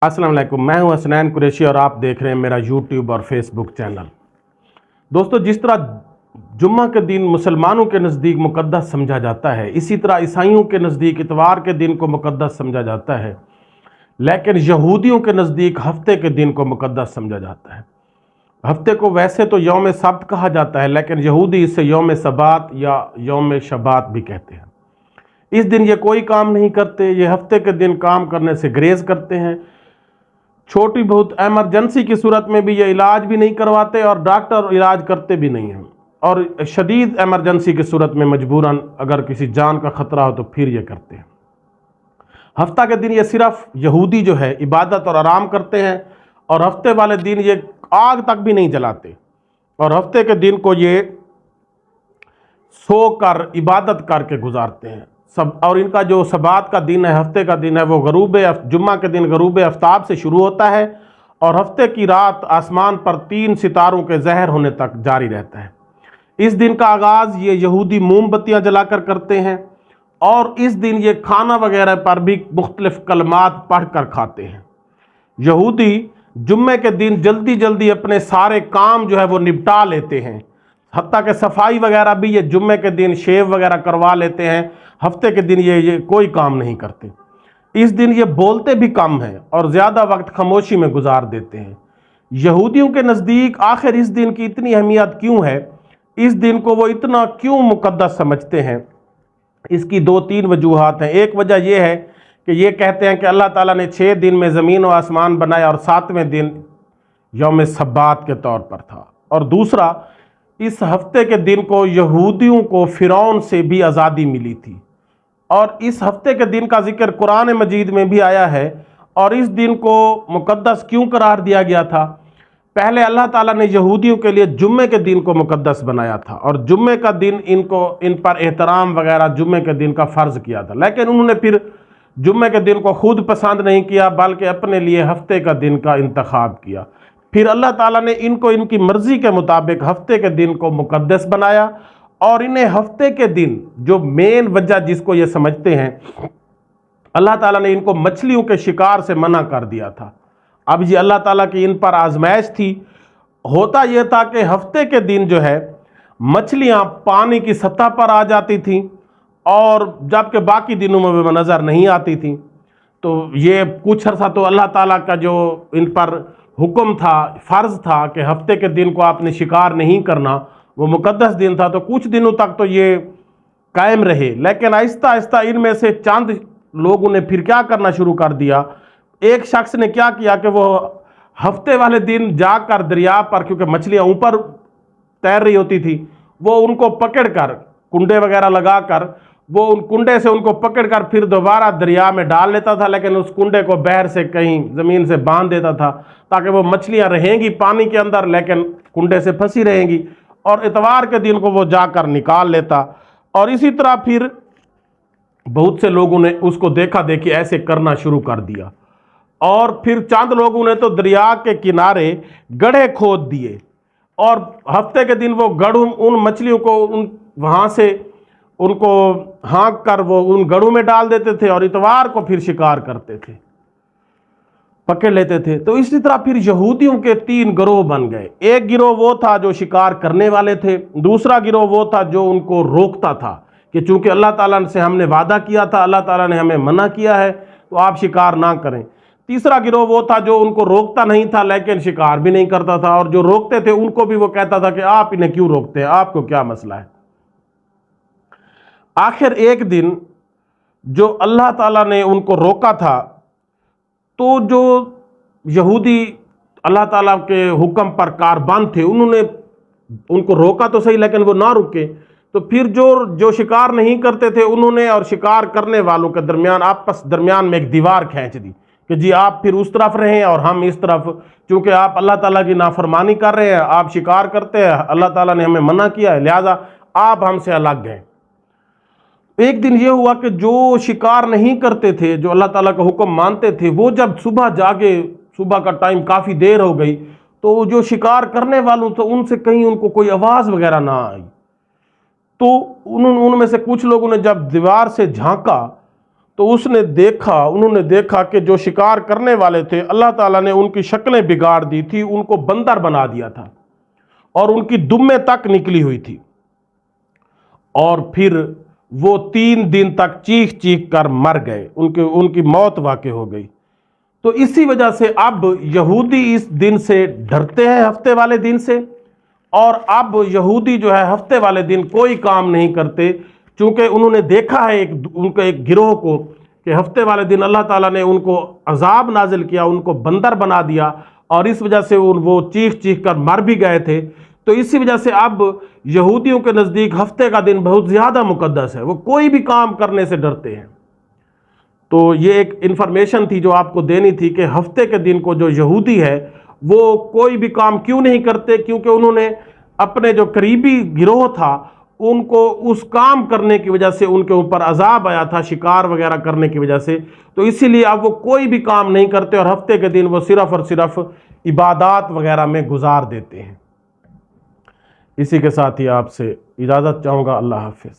अस्सलाम वालेकुम, मैं हूं हसनैन कुरैशी और आप देख रहे हैं मेरा यूट्यूब और फेसबुक चैनल। दोस्तों, जिस तरह जुम्मा के दिन मुसलमानों के नज़दीक मुक़द्दस समझा जाता है, इसी तरह ईसाइयों के नज़दीक इतवार के दिन को मुक़द्दस समझा जाता है, लेकिन यहूदियों के नज़दीक हफ्ते के दिन को मुक़द्दस समझा जाता है। हफ्ते को वैसे तो यौम सब्त कहा जाता है, लेकिन यहूदी इसे यौम सबात या यौम शबात भी कहते हैं। इस दिन ये कोई काम नहीं करते, ये हफ्ते के दिन काम करने से ग्रेज़ करते हैं। छोटी बहुत एमरजेंसी की सूरत में भी ये इलाज भी नहीं करवाते और डॉक्टर इलाज करते भी नहीं हैं, और शदीद एमरजेंसी की सूरत में मजबूरन अगर किसी जान का ख़तरा हो तो फिर ये करते हैं। हफ्ता के दिन ये सिर्फ यहूदी जो है इबादत और आराम करते हैं, और हफ्ते वाले दिन ये आग तक भी नहीं जलाते, और हफ्ते के दिन को ये सो कर इबादत करके गुजारते हैं सब। और इनका जो सबात का दिन है, हफ्ते का दिन है, वो जुम्मा के दिन गरूब आफ्ताब से शुरू होता है और हफ्ते की रात आसमान पर 3 सितारों के ज़हर होने तक जारी रहता है। इस दिन का आगाज़ ये यहूदी मोमबत्तियाँ जलाकर करते हैं, और इस दिन ये खाना वगैरह पर भी मुख्तलिफ कलमात पढ़ कर खाते हैं। यहूदी जुम्मे के दिन जल्दी जल्दी अपने सारे काम जो है वो निपटा लेते हैं, हत्ता के सफाई वगैरह भी ये जुम्मे के दिन शेव वगैरह करवा लेते हैं। हफ्ते के दिन ये कोई काम नहीं करते। इस दिन ये बोलते भी कम हैं और ज़्यादा वक्त खामोशी में गुजार देते हैं। यहूदियों के नज़दीक आखिर इस दिन की इतनी अहमियत क्यों है, इस दिन को वो इतना क्यों मुक़द्दस समझते हैं, इसकी 2-3 वजूहात हैं। एक वजह यह है कि ये कहते हैं कि अल्लाह ताला ने 6 दिन में ज़मीन और आसमान बनाया और 7वें दिन यौम सब्बात के तौर पर था। और दूसरा, इस हफ्ते के दिन को यहूदियों को फ़िरौन से भी आज़ादी मिली थी, और इस हफ्ते के दिन का जिक्र कुरान मजीद में भी आया है। और इस दिन को मुक़द्दस क्यों करार दिया गया था? पहले अल्लाह ताला ने यहूदियों के लिए जुम्मे के दिन को मुक़द्दस बनाया था, और जुम्मे का दिन इन पर एहतराम वगैरह जुम्मे के दिन का फ़र्ज़ किया था, लेकिन उन्होंने फिर जुम्मे के दिन को खुद पसंद नहीं किया, बल्कि अपने लिए हफ्ते का दिन का इंतखाब किया। फिर अल्लाह ताला ने इनको इनकी मर्ज़ी के मुताबिक हफ्ते के दिन को मुक़द्दस बनाया, और इन्हें हफ्ते के दिन जो मेन वजह जिसको ये समझते हैं, अल्लाह ताला ने इनको मछलियों के शिकार से मना कर दिया था। अब ये अल्लाह ताला की इन पर आजमाइश थी। होता यह था कि हफ्ते के दिन जो है मछलियां पानी की सतह पर आ जाती थीं, और जबकि बाकी दिनों में वो नज़र नहीं आती थीं। तो ये कुछ अर्सा तो अल्लाह ताला का जो इन पर हुक्म था, फ़र्ज़ था कि हफ्ते के दिन को आपने शिकार नहीं करना, वो मुक़द्दस दिन था, तो कुछ दिनों तक तो ये कायम रहे। लेकिन आहिस्ता आहिस्ता इनमें से चंद लोगों ने फिर क्या करना शुरू कर दिया। एक शख्स ने क्या किया कि वो हफ्ते वाले दिन जाकर दरिया पर, क्योंकि मछलियाँ ऊपर तैर रही होती थी, वो उनको पकड़कर कुंडे वगैरह लगाकर वो उन कुंडे से उनको पकड़कर फिर दोबारा दरिया में डाल लेता था, लेकिन उस कुंडे को बहर से कहीं ज़मीन से बांध देता था, ताकि वो मछलियाँ रहेंगी पानी के अंदर लेकिन कुंडे से फंसी रहेंगी, और इतवार के दिन को वो जाकर निकाल लेता। और इसी तरह फिर बहुत से लोगों ने उसको देखा देखी ऐसे करना शुरू कर दिया, और फिर चंद लोगों ने तो दरिया के किनारे गड्ढे खोद दिए, और हफ्ते के दिन वो गड्ढों उन मछलियों को वहाँ से उनको हाँक कर वो उन गड्ढों में डाल देते थे, और इतवार को फिर शिकार करते थे, पकड़ लेते थे। तो इसी तरह फिर यहूदियों के 3 गिरोह बन गए। एक गिरोह वो था जो शिकार करने वाले थे, दूसरा गिरोह वो था जो उनको रोकता था कि चूंकि अल्लाह ताला से हमने वादा किया था, अल्लाह ताला ने हमें मना किया है, तो आप शिकार ना करें। तीसरा गिरोह वो था जो उनको रोकता नहीं था लेकिन शिकार भी नहीं करता था, और जो रोकते थे उनको भी वो कहता था कि आप इन्हें क्यों रोकते हैं, आपको क्या मसला है। आखिर एक दिन जो अल्लाह ताला ने उनको रोका था, तो जो यहूदी अल्लाह ताला के हुक्म पर कारबंद थे, उन्होंने उनको रोका तो सही, लेकिन वो ना रुके। तो फिर जो शिकार नहीं करते थे उन्होंने और शिकार करने वालों के दरमियान में एक दीवार खींच दी कि जी आप फिर उस तरफ रहें और हम इस तरफ, क्योंकि आप अल्लाह ताला की नाफरमानी कर रहे हैं, आप शिकार करते हैं, अल्लाह ताला ने हमें मना किया है, लिहाजा आप हमसे अलग हैं। एक दिन ये हुआ कि जो शिकार नहीं करते थे, जो अल्लाह ताला का हुक्म मानते थे, वो जब सुबह जागे, सुबह का टाइम काफ़ी देर हो गई, तो जो शिकार करने वालों तो उनसे कहीं उनको कोई आवाज़ वगैरह ना आई। तो उनमें से कुछ लोगों ने जब दीवार से झांका تو انہوں نے دیکھا کہ جو شکار کرنے والے تھے اللہ تعالیٰ نے ان کی شکلیں بگاڑ دی تھی، ان کو بندر بنا دیا تھا اور ان کی دمیں تک نکلی ہوئی تھی، اور پھر وہ 3 دن تک چیخ چیخ کر مر گئے، ان کی موت واقع ہو گئی۔ تو اسی وجہ سے اب یہودی اس دن سے ڈرتے ہیں، ہفتے والے دن سے، اور اب یہودی جو ہے ہفتے والے دن کوئی کام نہیں کرتے، چونکہ انہوں نے دیکھا ہے ان کے ایک گروہ کو کہ ہفتے والے دن اللہ تعالیٰ نے ان کو عذاب نازل کیا، ان کو بندر بنا دیا، اور اس وجہ سے وہ چیخ چیخ کر مر بھی گئے تھے۔ تو اسی وجہ سے اب یہودیوں کے نزدیک ہفتے کا دن بہت زیادہ مقدس ہے، وہ کوئی بھی کام کرنے سے ڈرتے ہیں۔ تو یہ ایک انفارمیشن تھی جو آپ کو دینی تھی کہ ہفتے کے دن کو جو یہودی ہے وہ کوئی بھی کام کیوں نہیں کرتے، کیونکہ انہوں نے اپنے جو قریبی گروہ تھا ان کو اس کام کرنے کی وجہ سے ان کے اوپر عذاب آیا تھا، شکار وغیرہ کرنے کی وجہ سے، تو اسی لیے اب وہ کوئی بھی کام نہیں کرتے اور ہفتے کے دن وہ صرف اور صرف عبادات وغیرہ میں گزار دیتے ہیں۔ اسی کے ساتھ ہی آپ سے اجازت چاہوں گا، اللہ حافظ۔